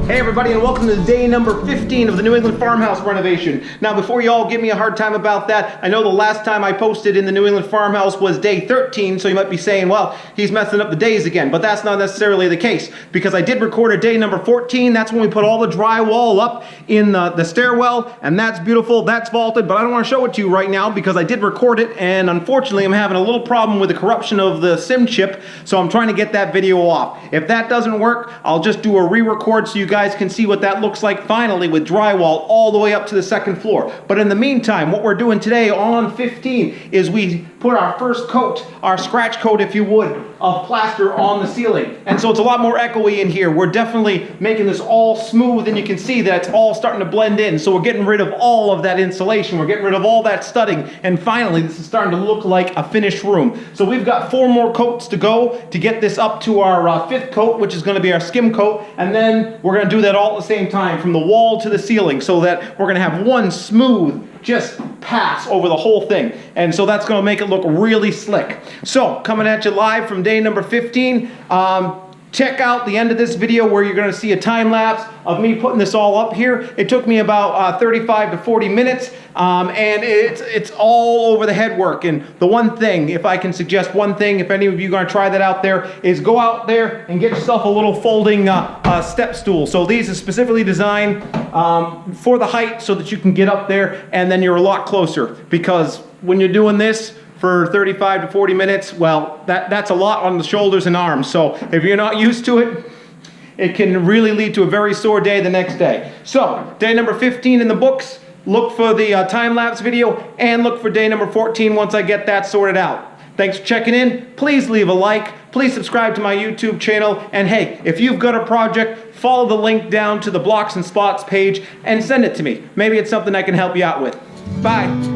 Hey everybody, and welcome to day number 15 of the New England Farmhouse renovation. Now before you all give me a hard time about that, I know the last time I posted in the New England Farmhouse was day 13, so you might be saying, well, he's messing up the days again, but that's not necessarily the case, because I did record a day number 14. That's when we put all the drywall up in the stairwell, and that's beautiful, that's vaulted, but I don't want to show it to you right now because I did record it, and unfortunately I'm having a little problem with the corruption of the SIM chip, so I'm trying to get that video off. If that doesn't work, I'll just do a re-record so you guys can see what that looks like finally with drywall all the way up to the second floor. But in the meantime, what we're doing today on 15 is we put our first coat, our scratch coat if you would, of plaster on the ceiling. And so it's a lot more echoey in here. We're definitely making this all smooth, and you can see that it's all starting to blend in. So we're getting rid of all of that insulation. We're getting rid of all that studding. And finally, this is starting to look like a finished room. So we've got 4 more coats to go to get this up to our 5th coat, which is going to be our skim coat. And then we're going to do that all at the same time from the wall to the ceiling, so that we're going to have one smooth just pass over the whole thing. And so that's going to make it look really slick. So coming at you live from day number 15. Check out the end of this video where you're going to see a time lapse of me putting this all up here. It took me about 35 to 40 minutes, and it's all over the head work. And the one thing, if I can suggest one thing, if any of you are going to try that out there, is go out there and get yourself a little folding step stool. So these are specifically designed for the height so that you can get up there and then you're a lot closer. Because when you're doing this for 35 to 40 minutes, well, that's a lot on the shoulders and arms. So if you're not used to it, it can really lead to a very sore day the next day. So day number 15 in the books. Look for the time-lapse video, and look for day number 14 once I get that sorted out. Thanks for checking in. Please leave a like. Please subscribe to my YouTube channel. And hey, if you've got a project, follow the link down to the Blocks and Spots page and send it to me. Maybe it's something I can help you out with. Bye.